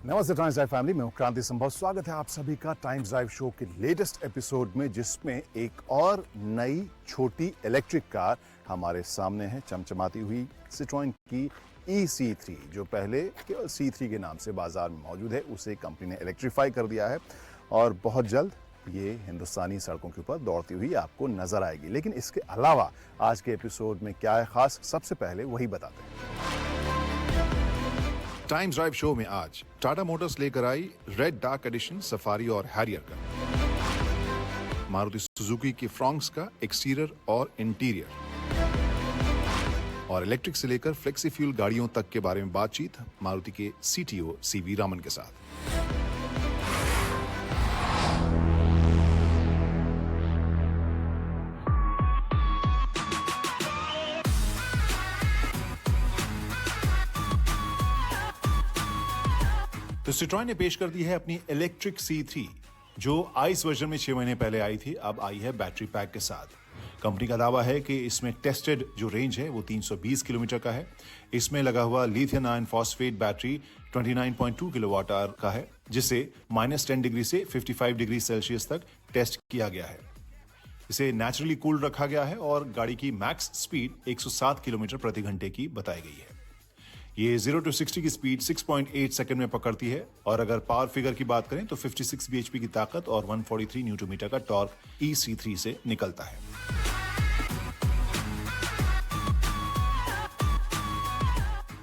नमस्ते times drive family में हूं क्रांति संभव। स्वागत है आप सभी का टाइम्स ड्राइव शो के लेटेस्ट एपिसोड में, जिसमें एक और नई छोटी इलेक्ट्रिक कार हमारे सामने है। चमचमाती हुई सिट्रोएन की EC3, जो पहले केवल C3 के नाम से बाजार में मौजूद है, उसे कंपनी ने इलेक्ट्रीफाई कर दिया है और बहुत जल्द ये हिंदुस्तानी सड़कों के ऊपर दौड़ती हुई आपको नजर आएगी। लेकिन इसके अलावा आज के एपिसोड में क्या है खास, सबसे पहले वही बताते हैं। टाइम्स ड्राइव शो में आज टाटा मोटर्स लेकर I read dark edition safari और हैरियर का, मारुति सुजुकी की फ्रॉन्क्स का एक्सटीरियर और इंटीरियर, और इलेक्ट्रिक से लेकर फ्लेक्सी फ्यूल गाड़ियों तक के बारे में बातचीत मारुति के CTO CV रामन के साथ। तो सिट्रोएन ने पेश कर दी है अपनी इलेक्ट्रिक C3, जो आइस वर्जन में 6 महीने पहले आई थी, अब आई है बैटरी पैक के साथ। कंपनी का दावा है कि इसमें टेस्टेड जो रेंज है वो 320 किलोमीटर का है। इसमें लगा हुआ lithium ion phosphate battery 29.2 kilowatt hour का है, जिसे -10 डिग्री से 55 डिग्री सेल्सियस तक टेस्ट किया गया है। इसे नेचुरली कूल रखा गया है और गाड़ी की मैक्स स्पीड 107 किलोमीटर प्रति घंटे की बताई गई है। ये 0 to 60 की स्पीड 6.8 सेकंड में पकड़ती है, और अगर पावर फिगर की बात करें तो 56 bhp की ताकत और 143 न्यूटन मीटर का टॉर्क EC3 से निकलता है।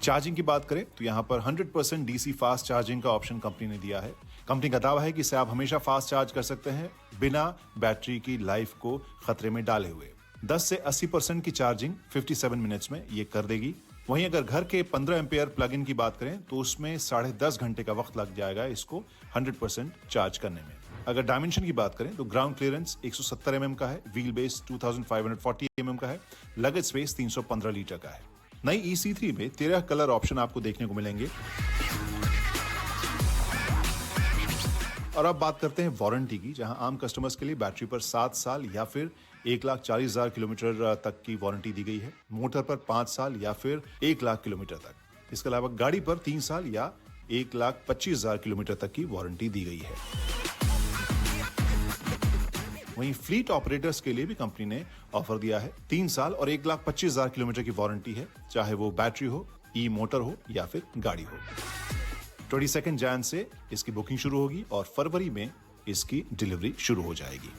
चार्जिंग की बात करें तो यहां पर 100% DC फास्ट चार्जिंग का ऑप्शन कंपनी ने दिया है। कंपनी का दावा है कि इसे आप हमेशा फास्ट चार्ज कर सकते हैं बिना बैटरी की लाइफ को खतरे में डाले हुए। 10 से 80% की चार्जिंग 57 मिनट्स में ये कर देगी। वहीं अगर घर के 15 एम्पियर प्लग इन की बात करें तो उसमें 10.5 घंटे का वक्त लग जाएगा इसको 100% चार्ज करने में। अगर डायमेंशन की बात करें तो ग्राउंड क्लियरेंस 170 mm का है, व्हील बेस 2540 mm का है, लगेज स्पेस 315 लीटर का है। नई EC3 में 13 कलर ऑप्शन आपको देखने को मिलेंगे। और अब बात करते हैं वारंटी की, जहां आम कस्टमर्स के लिए बैटरी पर 7 साल या फिर 1,40,000 किलोमीटर तक की वारंटी दी गई है, मोटर पर 5 साल या फिर 1 लाख किलोमीटर तक। इसके अलावा गाड़ी पर 3 साल या 1,25,000 किलोमीटर तक की वारंटी दी गई है। वहीं फ्लीट ऑपरेटर्स के लिए भी कंपनी ने ऑफर दिया है। 3 साल और 1,25,000 किलोमीटर की वारंटी है, चाहे वो बैटरी हो, ई मोटर हो या फिर गाड़ी हो। 22 जैन से इसकी बुकिंग शुरू होगी और फरवरी में इसकी डिलीवरी शुरू हो जाएगी।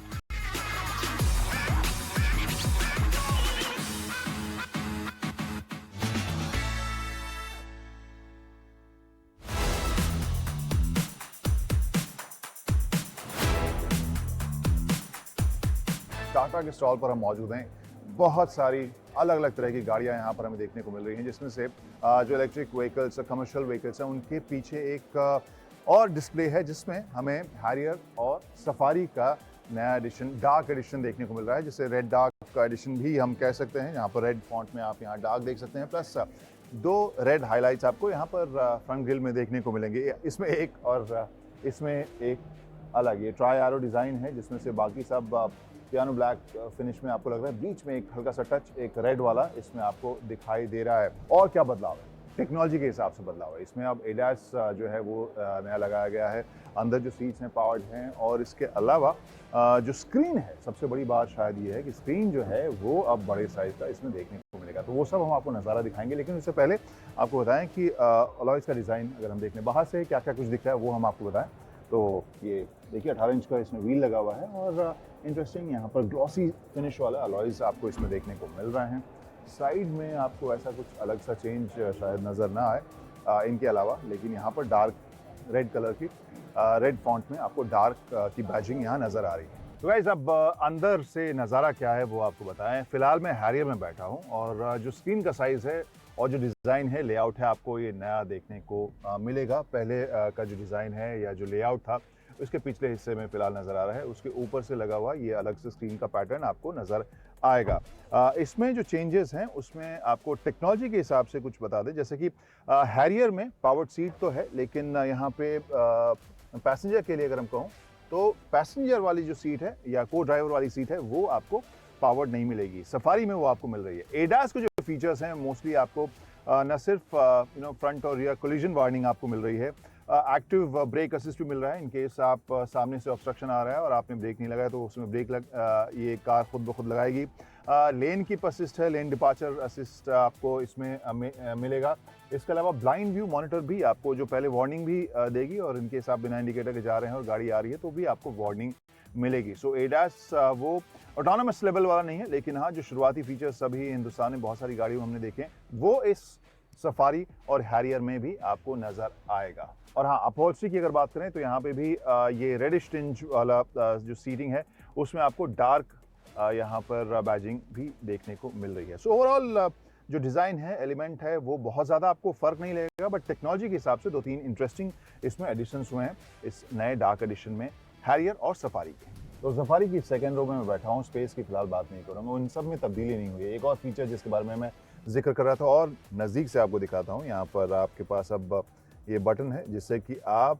टाटा के स्टॉल पर हम मौजूद हैं। बहुत सारी अलग अलग तरह की गाड़ियां यहाँ पर हमें देखने को मिल रही हैं, जिसमें से जो इलेक्ट्रिक व्हीकल्स, कमर्शियल व्हीकल्स हैं, उनके पीछे एक और डिस्प्ले है जिसमें हमें हैरियर और सफारी का नया एडिशन, डार्क एडिशन देखने को मिल रहा है, जिसे रेड डार्क का एडिशन भी हम कह सकते हैं। यहाँ पर रेड फॉन्ट में आप यहाँ डार्क देख सकते हैं, प्लस 2 रेड हाईलाइट्स आपको यहाँ पर फ्रंट ग्रिल में देखने को मिलेंगे। इसमें एक और इसमें एक अलग ये ट्राई एरो डिज़ाइन है, जिसमें से बाकी सब पियानो ब्लैक फिनिश में आपको लग रहा है। बीच में एक हल्का सा टच, एक रेड वाला इसमें आपको दिखाई दे रहा है। और क्या बदलाव है? टेक्नोलॉजी के हिसाब से बदलाव है। इसमें अब ADAS जो है वो नया लगाया गया है। अंदर जो सीट्स हैं पावर्ड हैं, और इसके अलावा जो स्क्रीन है, सबसे बड़ी बात शायद ये है कि स्क्रीन जो है वो अब बड़े साइज़ का इसमें देखने को मिलेगा। तो वो सब हम आपको नज़ारा दिखाएंगे, लेकिन उससे पहले आपको बताएं कि अलॉयज़ का डिज़ाइन अगर हम देख लें बाहर से क्या क्या कुछ दिख रहा है वो हम आपको बताएं। तो ये देखिए 18 इंच का इसमें व्हील लगा हुआ है, और इंटरेस्टिंग यहाँ पर ग्लॉसी फिनिश वाला अलॉयज़ आपको इसमें देखने को मिल रहे हैं। साइड में आपको ऐसा कुछ अलग सा चेंज शायद नज़र ना आए इनके अलावा, लेकिन यहाँ पर डार्क रेड कलर की रेड फॉन्ट में आपको डार्क की बैजिंग यहाँ नज़र आ रही है। तो गाइस, अब अंदर से नज़ारा क्या है वो आपको बताएं। फ़िलहाल मैं हैरियर में बैठा हूँ, और जो स्क्रीन का साइज़ है और जो डिज़ाइन है, लेआउट है, आपको ये नया देखने को मिलेगा। पहले का जो डिज़ाइन है या जो लेआउट था उसके पिछले हिस्से में फ़िलहाल नज़र आ रहा है, उसके ऊपर से लगा हुआ ये अलग से स्क्रीन का पैटर्न आपको नज़र आएगा। इसमें जो चेंजेस हैं उसमें आपको टेक्नोलॉजी के हिसाब से कुछ बता दें, जैसे कि हैरियर में पावर्ड सीट तो है, लेकिन यहाँ पे पैसेंजर के लिए अगर हम कहूँ तो पैसेंजर वाली जो सीट है या को ड्राइवर वाली सीट है वो आपको पावर्ड नहीं मिलेगी। सफारी में वो आपको मिल रही है। ADAS के जो फीचर्स हैं मोस्टली आपको न सिर्फ फ्रंट और रियर कोलिजन वार्निंग आपको मिल रही है, एक्टिव ब्रेक असिस्ट भी मिल रहा है इन केस आप सामने से ऑब्स्ट्रक्शन आ रहा है और आपने ब्रेक नहीं लगाया तो उसमें ये कार खुद ब खुद लगाएगी। लेन कीप असिस्ट है, लेन डिपार्चर असिस्ट आपको इसमें मिलेगा। इसके अलावा ब्लाइंड व्यू मॉनिटर भी आपको जो पहले वार्निंग भी देगी और इन केस आप बिना इंडिकेटर के जा रहे हैं और गाड़ी आ रही है तो भी आपको वार्निंग मिलेगी। सो एडास वो ऑटोनोमस लेवल वाला नहीं है, लेकिन हाँ जो शुरुआती फीचर्स अभी हिंदुस्तान में बहुत सारी गाड़ियों में हमने देखे हैं वो इस सफारी और हैरियर में भी आपको नजर आएगा। और हाँ, अपहोल्स्ट्री की अगर बात करें तो यहाँ पे भी ये रेडिश टिंज वाला जो सीटिंग है उसमें आपको डार्क यहाँ पर बैजिंग भी देखने को मिल रही है। सो ओवरऑल जो डिज़ाइन है, एलिमेंट है, वो बहुत ज़्यादा आपको फ़र्क नहीं लगेगा, बट टेक्नोलॉजी के हिसाब से 2-3 इंटरेस्टिंग इसमें एडिशंस हुए हैं इस नए डार्क एडिशन में हैरियर और सफारी के। तो सफारी की सेकंड रो में मैं बैठा हूँ, स्पेस की फिलहाल बात नहीं करूँगा, उन सब में तब्दीली नहीं हुई है। एक और फीचर जिसके बारे में मैं जिक्र कर रहा था और नज़दीक से आपको दिखाता हूँ, यहाँ पर आपके पास अब ये बटन है जिससे कि आप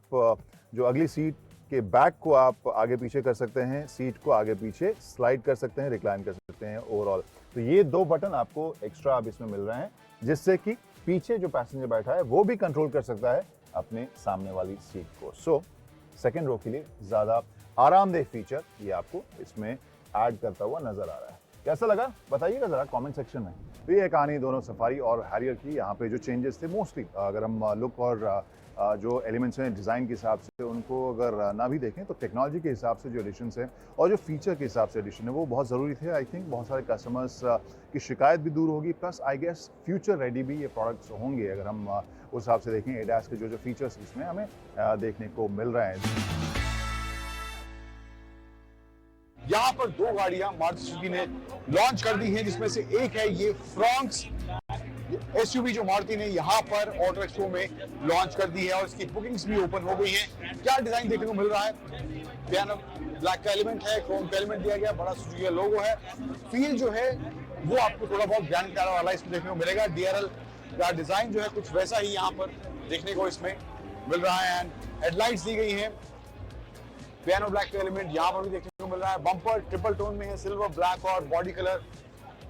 जो अगली सीट के बैक को आप आगे पीछे कर सकते हैं, सीट को आगे पीछे स्लाइड कर सकते हैं, रिक्लाइन कर सकते हैं ओवरऑल। तो ये 2 बटन आपको एक्स्ट्रा अब इसमें मिल रहे हैं जिससे कि पीछे जो पैसेंजर बैठा है वो भी कंट्रोल कर सकता है अपने सामने वाली सीट को। सो सेकेंड रो के लिए ज़्यादा आरामदेह फीचर ये आपको इसमें ऐड करता हुआ नजर आ रहा है। कैसा लगा बताइएगा ज़रा कमेंट सेक्शन में। तो ये कहानी दोनों सफारी और हैरियर की। यहाँ पे जो चेंजेस थे मोस्टली अगर हम लुक और जो एलिमेंट्स हैं डिज़ाइन के हिसाब से उनको अगर ना भी देखें तो टेक्नोलॉजी के हिसाब से जो एडिशंस हैं और जो फीचर के हिसाब से एडिशन है वो बहुत ज़रूरी थे। आई थिंक बहुत सारे कस्टमर्स की शिकायत भी दूर होगी, plus I guess future ready भी ये प्रोडक्ट्स होंगे अगर हम उस हिसाब से देखें एडास के जो फीचर्स इसमें हमें देखने को मिल रहे हैं। यहाँ पर 2 गाड़ियां मारुति सुजुकी ने लॉन्च कर दी हैं, जिसमें से एक है ये फ्रॉन्क्स एसयूवी जो मारुति ने यहाँ पर ऑटो एक्सपो में लॉन्च कर दी है और इसकी बुकिंग्स भी ओपन हो गई हैं। क्या डिजाइन देखने को मिल रहा है, पियानो ब्लैक का एलिमेंट है, क्रोम का एलिमेंट दिया गया, बड़ा सुजुकी का लोगो है। फील जो है वो आपको थोड़ा बहुत ग्रैंड प्यारा वाला इसमें देखने को मिलेगा। डीआरएल का डिजाइन जो है कुछ वैसा ही यहाँ पर देखने को इसमें मिल रहा है। एंड हेडलाइट्स दी गई है, पियानो ब्लैक का एलिमेंट यहाँ पर भी देखने को मिल रहा है। बम्पर ट्रिपल टोन में है, सिल्वर ब्लैक और बॉडी कलर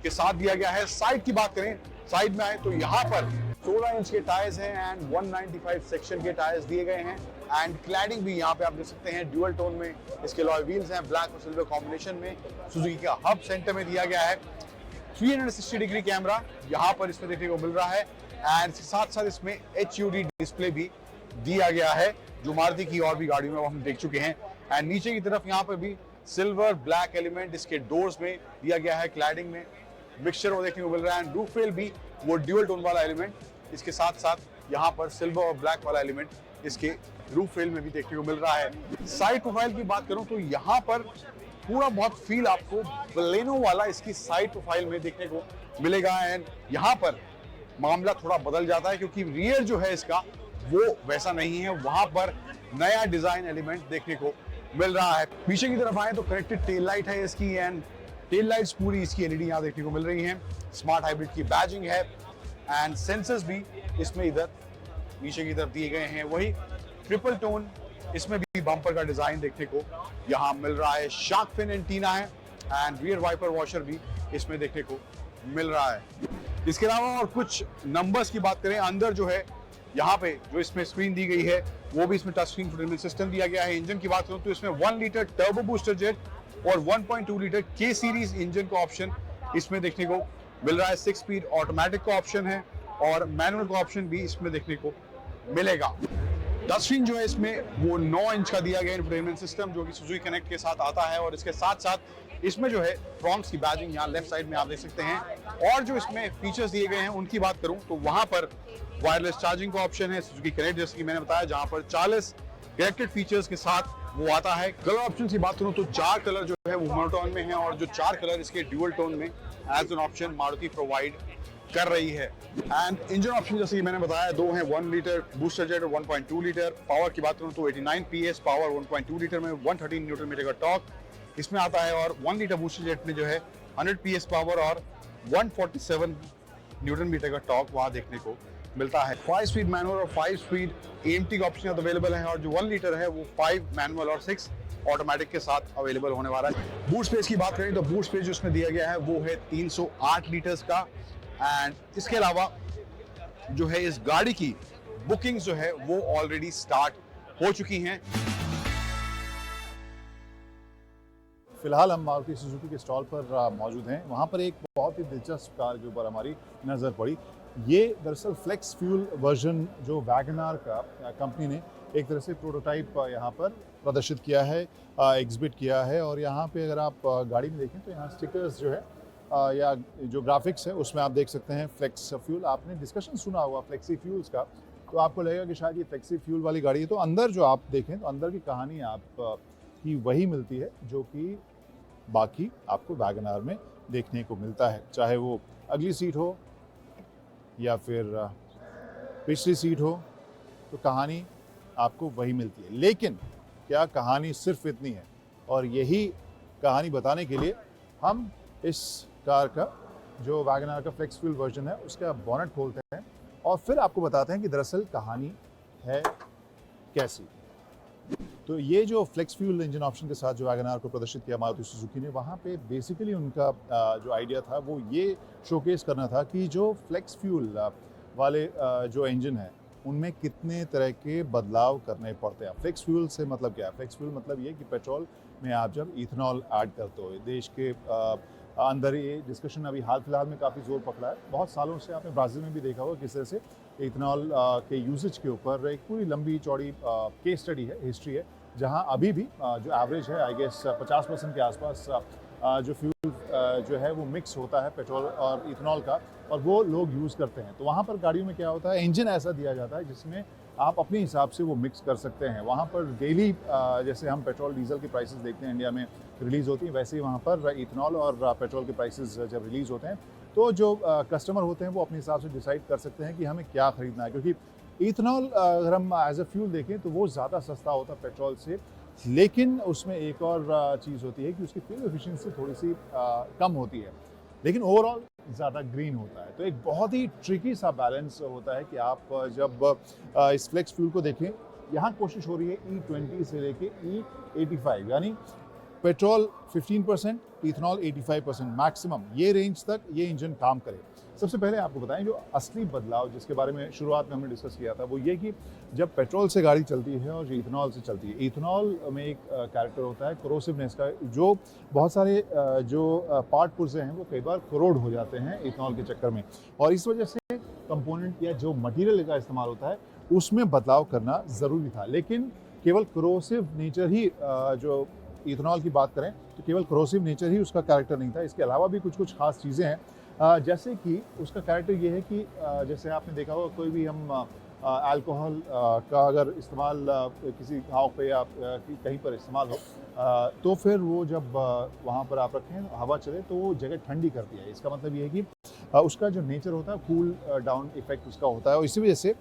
के साथ दिया गया है। साइड की बात करें, साइड में आए तो यहाँ पर 16 इंच के टायर्स हैं एंड 195 सेक्शन के टायर्स दिए गए हैं। एंड क्लैडिंग भी यहाँ पे आप देख सकते हैं ड्यूअल टोन में। इसके अलॉय व्हील्स हैं ब्लैक और सिल्वर कॉम्बिनेशन में। सुजुकी का हब सेंटर में दिया गया है। 360 डिग्री कैमरा यहाँ पर इसमें देखने को मिल रहा है एंड साथ साथ इसमें HUD डिस्प्ले भी दिया गया है जो मारुति की और भी गाड़ियों में हम देख चुके हैं। एंड नीचे की तरफ यहाँ पर भी सिल्वर ब्लैक एलिमेंट इसके डोर्स में दिया गया है। क्लैडिंग में मिक्सचर वो देखने को मिल रहा है। रूफ रेल भी वो ड्यूअल टोन वाला एलिमेंट, इसके साथ साथ यहाँ पर सिल्वर और ब्लैक वाला एलिमेंट इसके रूफ रेल में भी देखने को मिल रहा है। साइड प्रोफाइल की बात करूं तो यहाँ पर पूरा बहुत फील आपको बलेनो वाला इसकी साइड प्रोफाइल में देखने को मिलेगा। एंड यहाँ पर मामला थोड़ा बदल जाता है क्योंकि रियर जो है इसका वो वैसा नहीं है, वहां पर नया डिजाइन एलिमेंट देखने को मिल रहा है। पीछे की तरफ आए तो कनेक्टेड टेल लाइट है इसकी एंड टेल लाइट्स पूरी इसकी एलईडी यहाँ देखने को मिल रही हैं। स्मार्ट हाइब्रिड की बैजिंग है एंड सेंसर्स भी इसमें इधर नीचे की तरफ दिए गए हैं। वही ट्रिपल टोन इसमें भी बम्पर का डिजाइन देखने को यहाँ मिल रहा है। शार्क फिन एंटीना है एंड रियर वाइपर वॉशर भी इसमें देखने को मिल रहा है। इसके अलावा और कुछ नंबर्स की बात करें, अंदर जो है यहाँ पे जो इसमें स्क्रीन दी गई है वो भी इसमें टच स्क्रीन इंफोटेनमेंट सिस्टम दिया गया है। इंजन की बात करूं तो इसमें 1 लीटर टर्बो बूस्टर जेट और 1.2 लीटर के सीरीज इंजन का ऑप्शन इसमें देखने को मिल रहा है। 6 स्पीड ऑटोमेटिक का ऑप्शन है और मैनुअल का ऑप्शन भी इसमें देखने को मिलेगा। टच स्क्रीन जो है इसमें वो 9 इंच का दिया गया इंफोटेनमेंट सिस्टम जो कि सुजुकी कनेक्ट के साथ आता है और इसके साथ साथ इसमें जो है फ्रॉन्क्स की बैजिंग यहाँ लेफ्ट साइड में आप देख सकते हैं। और जो इसमें फीचर्स दिए गए हैं उनकी बात करूं तो वहां पर वायरलेस चार्जिंग का ऑप्शन है सुजुकी कनेक्ट, जैसे कि मैंने बताया, जहां पर 40 कनेक्टेड फीचर्स के साथ वो आता है। कलर ऑप्शन की बात करूं तो 4 कलर जो है वो मोनोटोन में है और जो 4 कलर इसके ड्यूअल टोन में as an option Maruti provide कर रही है। एंड इंजन ऑप्शन जैसे कि मैंने बताया 2 हैं, 1 लीटर बूस्टर जेट और 1.2 लीटर। पावर की बात करूं तो 89 PS पावर 1.2 लीटर में 113 न्यूटन मीटर का टॉर्क इसमें आता है और 1 लीटर बूस्टर जेट में जो है 100 PS पावर और 147 न्यूटन मीटर का टॉर्क वहां देखने को मिलता है। 5 स्पीड मैनुअल और 5 स्पीड AMT का ऑप्शन अवेलेबल है और जो 1 लीटर है वो 5 मैनुअल और 6 ऑटोमेटिक के साथ अवेलेबल होने वाला है। बूट स्पेस की बात करें तो बूट स्पेस जो इसमें दिया गया है वो है 308 लीटर्स का। एंड इसके अलावा जो है इस गाड़ी की बुकिंग्स जो है वो ऑलरेडी स्टार्ट हो चुकी हैं। फिलहाल हम मारुति सुजुकी के स्टॉल पर मौजूद हैं। वहाँ पर एक बहुत ही दिलचस्प कार के ऊपर हमारी नज़र पड़ी। ये दरअसल फ्लेक्स फ्यूल वर्जन जो वैगनआर का कंपनी ने एक तरह से प्रोटोटाइप यहाँ पर प्रदर्शित किया है, एग्जिबिट किया है। और यहाँ पे अगर आप गाड़ी में देखें तो यहाँ स्टिकर्स जो है या जो ग्राफिक्स है उसमें आप देख सकते हैं फ्लेक्स फ्यूल। आपने डिस्कशन सुना होगा फ्लेक्सी फ्यूल्स का, तो आपको लगेगा कि शायद ये फ्लेक्सी फ्यूल वाली गाड़ी है। तो अंदर जो आप देखें तो अंदर की कहानी आप की वही मिलती है जो कि बाकी आपको वैगनआर में देखने को मिलता है, चाहे वो अगली सीट हो या फिर पिछली सीट हो, तो कहानी आपको वही मिलती है। लेकिन क्या कहानी सिर्फ इतनी है? और यही कहानी बताने के लिए हम इस कार का जो वैगनआर का फ्लेक्स फ्यूल वर्जन है उसका बोनट खोलते हैं और फिर आपको बताते हैं कि दरअसल कहानी है कैसी। तो ये जो फ्लेक्स फ्यूल इंजन ऑप्शन के साथ जो वैगनआर को प्रदर्शित किया मारुति सुजुकी ने, वहाँ पे बेसिकली उनका जो आइडिया था वो ये शोकेस करना था कि जो फ्लेक्स फ्यूल वाले जो इंजन है उनमें कितने तरह के बदलाव करने पड़ते हैं। फ्लेक्स फ्यूल से मतलब क्या है? फ्लेक्स फ्यूल मतलब ये कि पेट्रोल में आप जब इथेनॉल ऐड करते हो, देश के अंदर ये डिस्कशन अभी हाल फिलहाल में काफ़ी जोर पकड़ा है। बहुत सालों से आपने ब्राज़ील में भी देखा होगा किस तरह से इथेनॉल के यूजेज के ऊपर एक पूरी लंबी चौड़ी केस स्टडी है, हिस्ट्री है, जहां अभी भी जो एवरेज है आई गेस 50% के आसपास जो फ्यूल जो है वो मिक्स होता है पेट्रोल और इथेनॉल का, और वो लोग यूज़ करते हैं। तो वहाँ पर गाड़ियों में क्या होता है, इंजन ऐसा दिया जाता है जिसमें आप अपने हिसाब से वो मिक्स कर सकते हैं। वहाँ पर डेली जैसे हम पेट्रोल डीजल की प्राइसेस देखते हैं इंडिया में रिलीज़ होती हैं, वैसे ही वहाँ पर इथेनॉल और पेट्रोल के प्राइसेस जब रिलीज़ होते हैं तो जो कस्टमर होते हैं वो अपने हिसाब से डिसाइड कर सकते हैं कि हमें क्या ख़रीदना है। क्योंकि इथेनॉल अगर हम एज अ फ्यूल देखें तो वो ज़्यादा सस्ता होता है पेट्रोल से, लेकिन उसमें एक और चीज़ होती है कि उसकी फ्यूल एफिशिएंसी थोड़ी सी कम होती है, लेकिन ओवरऑल ज़्यादा ग्रीन होता है। तो एक बहुत ही ट्रिकी सा बैलेंस होता है कि आप जब इस फ्लेक्स फ्यूल को देखें, यहाँ कोशिश हो रही है E20 से लेके E85, यानी पेट्रोल 15%, इथेनॉल 85% मैक्सिमम, ये रेंज तक ये इंजन काम करे। सबसे पहले आपको बताएं जो असली बदलाव जिसके बारे में शुरुआत में हमने डिस्कस किया था वो ये कि जब पेट्रोल से गाड़ी चलती है और जो इथेनॉल से चलती है, इथेनॉल में एक कैरेक्टर होता है कोरोसिवनेस का, जो बहुत सारे जो पार्ट पुर्जे हैं वो कई बार करोड हो जाते हैं इथेनॉल के चक्कर में, और इस वजह से कंपोनेंट या जो मटीरियल का इस्तेमाल होता है उसमें बदलाव करना ज़रूरी था। लेकिन केवल करोसिव नेचर ही जो इथेनॉल की बात करें तो केवल करोसिव नेचर ही उसका कैरेक्टर नहीं था, इसके अलावा भी कुछ कुछ खास चीज़ें हैं। जैसे कि उसका कैरेक्टर ये है कि जैसे आपने देखा होगा कोई भी हम अल्कोहल का अगर इस्तेमाल किसी घाव पे या कहीं पर इस्तेमाल हो तो फिर वो जब वहाँ पर आप रखें हवा चले तो वो जगह ठंडी करती है। इसका मतलब ये है कि उसका जो नेचर होता है कूल डाउन इफेक्ट उसका होता है, और इसी वजह से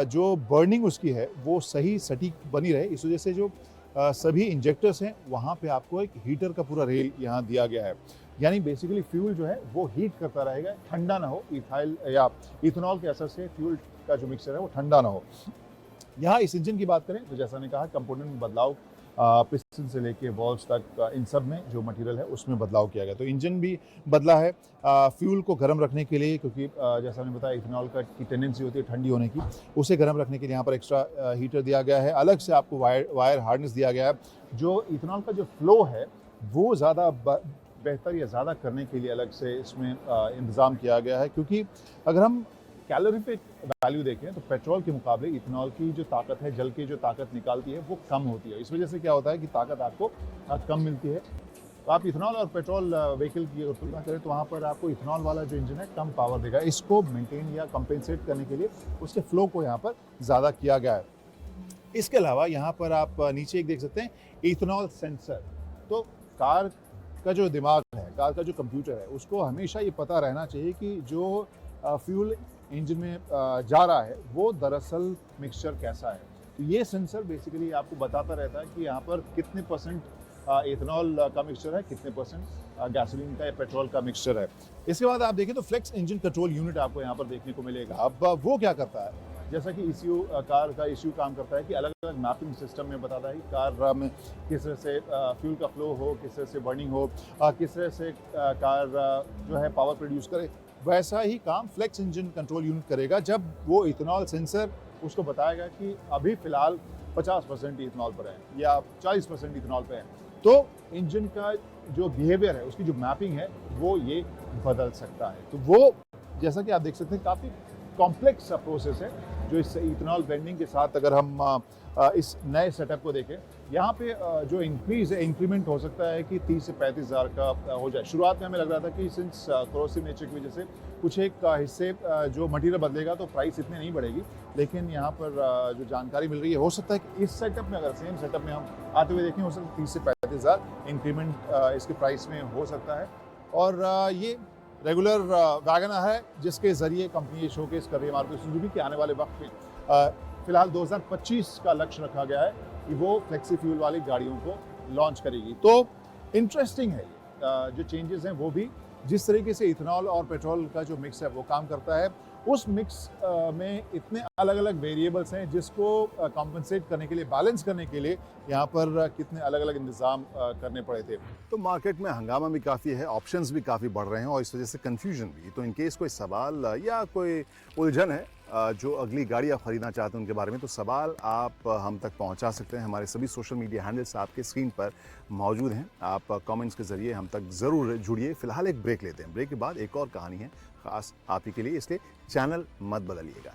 जो बर्निंग उसकी है वो सही सटीक बनी रहे। इस वजह से जो सभी इंजेक्टर्स हैं वहाँ पे आपको एक हीटर का पूरा रेल यहाँ दिया गया है, यानी बेसिकली फ्यूल जो है वो हीट करता रहेगा, ठंडा ना हो। इथाइल या इथेनॉल के असर से फ्यूल का जो मिक्सचर है वो ठंडा ना हो। यहाँ इस इंजन की बात करें तो जैसा मैंने कहा कंपोनेंट में बदलाव, पिस्टन से लेके वॉल्व्स तक इन सब में जो मटेरियल है उसमें बदलाव किया गया। तो इंजन भी बदला है फ्यूल को गर्म रखने के लिए, क्योंकि जैसा मैंने बताया इथेनॉल का की टेंडेंसी होती है ठंडी होने की, उसे गर्म रखने के लिए यहाँ पर एक्स्ट्रा हीटर दिया गया है। अलग से आपको वायर हार्नेस दिया गया है। जो इथेनॉल का जो फ्लो है वो ज़्यादा बेहतर या ज़्यादा करने के लिए अलग से इसमें इंतज़ाम किया गया है, क्योंकि अगर हम कैलोरीफिक वैल्यू देखें तो पेट्रोल के मुकाबले इथेनॉल की जो ताकत है, जल की जो ताकत निकालती है वो कम होती है। इस वजह से क्या होता है कि ताकत आपको कम मिलती है। तो आप इथेनॉल और पेट्रोल व्हीकल की अगर तुलना करें तो वहाँ पर आपको इथेनॉल वाला जो इंजन है कम पावर देगा। इसको मेंटेन या कंपेंसेट करने के लिए उसके फ्लो को यहाँ पर ज़्यादा किया गया है। इसके अलावा यहाँ पर आप नीचे एक देख सकते हैं इथेनॉल सेंसर। तो कार का जो दिमाग है, कार का जो कंप्यूटर है, उसको हमेशा ये पता रहना चाहिए कि जो फ्यूल इंजन में जा रहा है वो दरअसल मिक्सचर कैसा है। तो ये सेंसर बेसिकली आपको बताता रहता है कि यहाँ पर कितने परसेंट इथेनॉल का मिक्सचर है, कितने परसेंट गैसोलीन का या पेट्रोल का मिक्सचर है। इसके बाद आप देखें तो फ्लेक्स इंजन कंट्रोल यूनिट आपको यहाँ पर देखने को मिलेगा। अब वो क्या करता है, जैसा कि ECU कार का ECU काम करता है कि अलग अलग मैपिंग सिस्टम में बताता है कि कार में किस तरह से फ्यूल का फ्लो हो, किस तरह से बर्निंग हो, किस तरह से कार जो है पावर प्रोड्यूस करे। वैसा ही काम फ्लेक्स इंजन कंट्रोल यूनिट करेगा जब वो इथेनॉल सेंसर उसको बताया गया कि अभी फ़िलहाल 50% इथेनॉल पर है या 40% इथेनॉल पे है, तो इंजन का जो बिहेवियर है, उसकी जो मैपिंग है, वो ये बदल सकता है। तो वो जैसा कि आप देख सकते हैं काफ़ी कॉम्प्लेक्स प्रोसेस है जो इस इथेनॉल ब्लेंडिंग के साथ अगर हम इस नए सेटअप को देखें, यहाँ पे जो इंक्रीज़ है, इंक्रीमेंट हो सकता है कि 30 से 35 हज़ार का हो जाए। शुरुआत में हमें लग रहा था कि सिंस कोरोसिव नेचर की वजह से कुछ एक हिस्से जो मटीरियल बदलेगा तो प्राइस इतनी नहीं बढ़ेगी, लेकिन यहाँ पर जो जानकारी मिल रही है, हो सकता है कि इस सेटअप में, अगर सेम सेटअप में हम आते हुए देखें, हो सकता है 30 से 35 हज़ार इंक्रीमेंट इसके प्राइस में हो सकता है। और ये रेगुलर वैगनर है जिसके ज़रिए कंपनी ये शोकेस कर रही है मारुति सुजुकी कि आने वाले वक्त में फिलहाल 2025 का लक्ष्य रखा गया है कि वो फ्लेक्सी फ्यूल वाली गाड़ियों को लॉन्च करेगी। तो इंटरेस्टिंग है जो चेंजेस हैं वो भी, जिस तरीके से इथेनॉल और पेट्रोल का जो मिक्स है वो काम करता है, उस मिक्स में इतने अलग अलग वेरिएबल्स हैं जिसको कॉम्पनसेट करने के लिए, बैलेंस करने के लिए यहाँ पर कितने अलग अलग इंतज़ाम करने पड़े थे। तो मार्केट में हंगामा भी काफ़ी है, ऑप्शंस भी काफ़ी बढ़ रहे हैं और इस वजह से कन्फ्यूजन भी। तो इन केस कोई सवाल या कोई उलझन है जो अगली गाड़ी आप खरीदना चाहते हैं उनके बारे में, तो सवाल आप हम तक पहुंचा सकते हैं। हमारे सभी सोशल मीडिया हैंडल्स आपके स्क्रीन पर मौजूद हैं। आप कमेंट्स के ज़रिए हम तक ज़रूर जुड़िए। फिलहाल एक ब्रेक लेते हैं, ब्रेक के बाद एक और कहानी है खास आप ही के लिए, इसलिए चैनल मत बदलिएगा।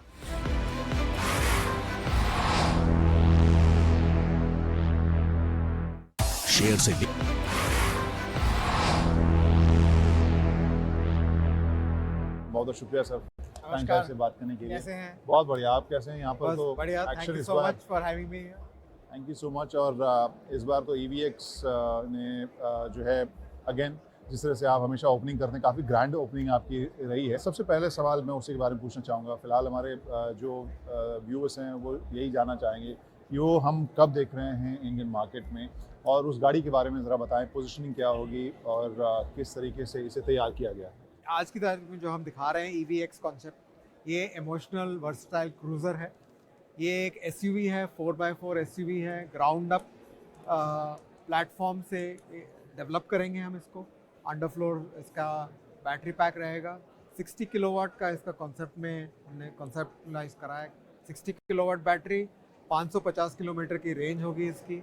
शेयर से बहुत शुक्रिया सर, नमस्कार से बात करने के लिए। कैसे हैं? बहुत बढ़िया, आप कैसे हैं? यहाँ पर बस तो बढ़िया, थैंक एक्शन यू इस सो बार, much for having me. Thank you so much. और इस बार तो EVX ने जो है अगेन, जिस तरह से आप हमेशा ओपनिंग करते हैं, काफ़ी ग्रैंड ओपनिंग आपकी रही है। सबसे पहले सवाल मैं उसी के बारे में पूछना चाहूँगा। फिलहाल हमारे जो व्यूअर्स हैं वो यही जानना चाहेंगे कि वो हम कब देख रहे हैं इंडियन मार्केट में, और उस गाड़ी के बारे में ज़रा बताएं, पोजीशनिंग क्या होगी और किस तरीके से इसे तैयार किया गया। आज की तारीख में जो हम दिखा रहे हैं EVX कॉन्सेप्ट, ये इमोशनल वर्सटाइल क्रूज़र है। ये एक SUV है, 4x4 SUV है। ग्राउंड अप प्लेटफॉर्म से डेवलप करेंगे हम इसको। अंडर फ्लोर इसका बैटरी पैक रहेगा। 60 किलोवाट का इसका कॉन्सेप्ट में हमने कॉन्सेप्टलाइज करा है। 60 किलोवाट बैटरी, 550 किलोमीटर की रेंज होगी इसकी।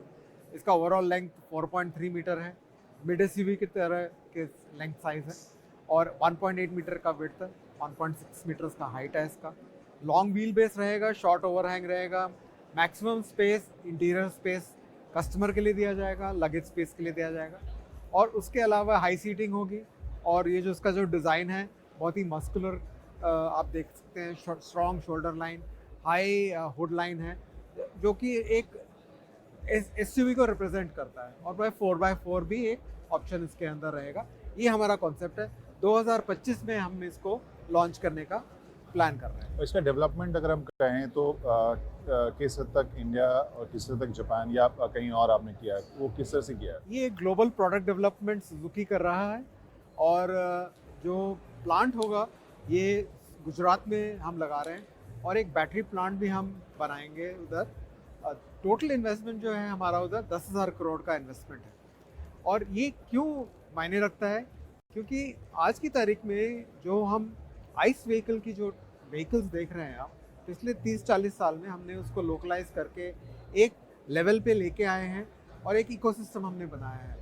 इसका ओवरऑल लेंथ 4.3 मीटर है, मिड SUV की तरह के लेंथ साइज़ है, और 1.8 मीटर का विड्थ है, 1.6 मीटर्स का हाइट है इसका। लॉन्ग व्हील बेस रहेगा, शॉर्ट ओवरहैंग रहेगा। Maximum space, interior space customer के लिए दिया जाएगा, लगेज स्पेस के लिए दिया जाएगा, और उसके अलावा हाई सीटिंग होगी। और ये जो इसका जो डिज़ाइन है बहुत ही मस्कुलर, आप देख सकते हैं, strong shoulder line, high hood line है, जो कि एक SUV को रिप्रेजेंट करता है। और भाई 4x4 भी एक ऑप्शन इसके अंदर रहेगा। ये हमारा कॉन्सेप्ट है। 2025 में हम इसको लॉन्च करने का प्लान कर रहे हैं। इसका डेवलपमेंट अगर हम कहें तो किस हद तक इंडिया और किस हद तक जापान या कहीं और आपने किया है, वो किस तरह से किया है? ये ग्लोबल प्रोडक्ट डेवलपमेंट सुजुकी कर रहा है, और जो प्लांट होगा ये गुजरात में हम लगा रहे हैं, और एक बैटरी प्लांट भी हम बनाएंगे उधर। टोटल इन्वेस्टमेंट जो है हमारा उधर 10,000 करोड़ का इन्वेस्टमेंट है। और ये क्यों मायने रखता है? क्योंकि आज की तारीख में जो हम आइस व्हीकल की जो व्हीकल्स देख रहे हैं आप, पिछले 30-40 साल में हमने उसको लोकलाइज करके एक लेवल पे लेके आए हैं, और एक इकोसिस्टम हमने बनाया है।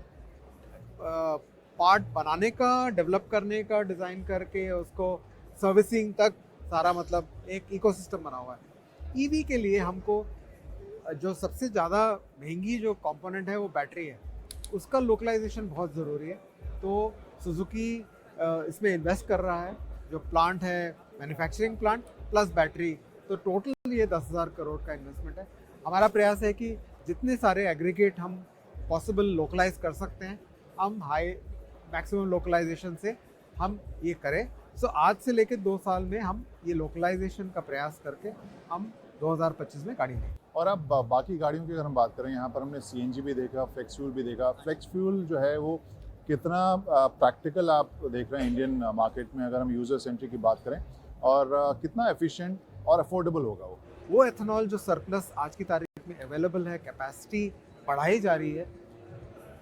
पार्ट बनाने का, डेवलप करने का, डिज़ाइन करके उसको सर्विसिंग तक सारा, मतलब एक इकोसिस्टम बना हुआ है। EV के लिए हमको जो सबसे ज़्यादा महंगी जो कंपोनेंट है वो बैटरी है, उसका लोकलाइजेशन बहुत ज़रूरी है। तो सुजुकी इसमें इन्वेस्ट कर रहा है। जो प्लांट है, मैन्युफैक्चरिंग प्लांट प्लस बैटरी, तो टोटल ये 10,000 करोड़ का इन्वेस्टमेंट है। हमारा प्रयास है कि जितने सारे एग्रीगेट हम पॉसिबल लोकलाइज कर सकते हैं, हम हाई मैक्सिमम लोकलाइजेशन से हम ये करें। सो आज से लेकर 2 साल में हम ये लोकलाइजेशन का प्रयास करके हम 2025 में गाड़ी लेंगे। और अब बाकी गाड़ियों की अगर हम बात करें, यहाँ पर हमने CNG भी देखा, फ्लेक्स फ्यूल भी देखा। फ्लेक्स फ्यूल जो है वो कितना प्रैक्टिकल आप देख रहे हैं इंडियन मार्केट में, अगर हम यूज़र सेंट्री की बात करें, और कितना एफिशिएंट और अफोर्डेबल होगा वो एथेनॉल जो सरप्लस आज की तारीख में अवेलेबल है, कैपेसिटी बढ़ाई जा रही है,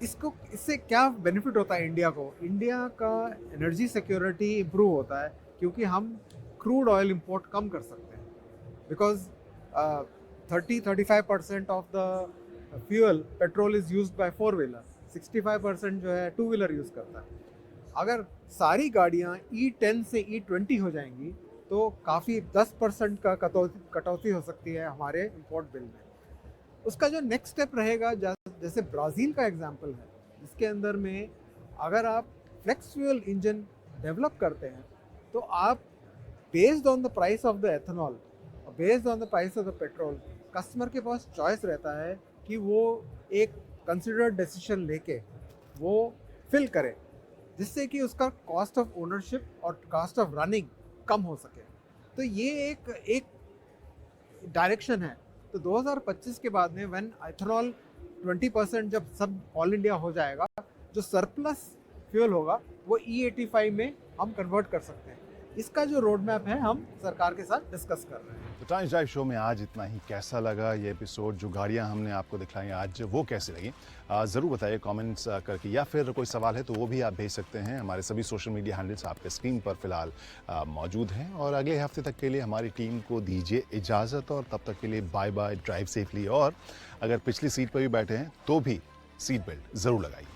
इससे क्या बेनिफिट होता है इंडिया को? इंडिया का एनर्जी सिक्योरिटी इम्प्रूव होता है, क्योंकि हम क्रूड ऑयल इंपोर्ट कम कर सकते हैं। Because 30-35% of the fuel petrol is used by 4 wheeler, 65% जो है 2 व्हीलर यूज़ करता है। अगर सारी गाड़ियाँ E10 से E20 हो जाएंगी तो काफ़ी 10% का कटौती हो सकती है हमारे इंपोर्ट बिल में। उसका जो नेक्स्ट स्टेप रहेगा, जैसे ब्राज़ील का एग्जांपल है, जिसके अंदर में अगर आप फ्लेक्स फ्यूल इंजन डेवलप करते हैं तो आप based on the price of the ethanol, based on the price of the petrol, customer के पास चॉइस रहता है कि वो एक कंसिडर्ड डिसीजन लेके वो फिल करे, जिससे कि उसका कॉस्ट ऑफ ओनरशिप और कॉस्ट ऑफ रनिंग कम हो सके। तो ये एक डायरेक्शन है। तो 2025 के बाद में व्हेन एथेनॉल 20% जब सब ऑल इंडिया हो जाएगा, जो सरप्लस फ्यूल होगा वो E85 में हम कन्वर्ट कर सकते हैं। इसका जो रोड मैप है हम सरकार के साथ डिस्कस कर रहे हैं। तो टाइम्स ड्राइव शो में आज इतना ही। कैसा लगा ये एपिसोड, जो गाड़ियां हमने आपको दिखलाई आज वो कैसी लगी ज़रूर बताइए कमेंट्स करके, या फिर कोई सवाल है तो वो भी आप भेज सकते हैं। हमारे सभी सोशल मीडिया हैंडल्स आपके स्क्रीन पर फिलहाल मौजूद हैं। और अगले हफ्ते तक के लिए हमारी टीम को दीजिए इजाज़त, और तब तक के लिए बाय बाय, ड्राइव सेफली। और अगर पिछली सीट पर भी बैठे हैं तो भी सीट बेल्ट ज़रूर लगाइए।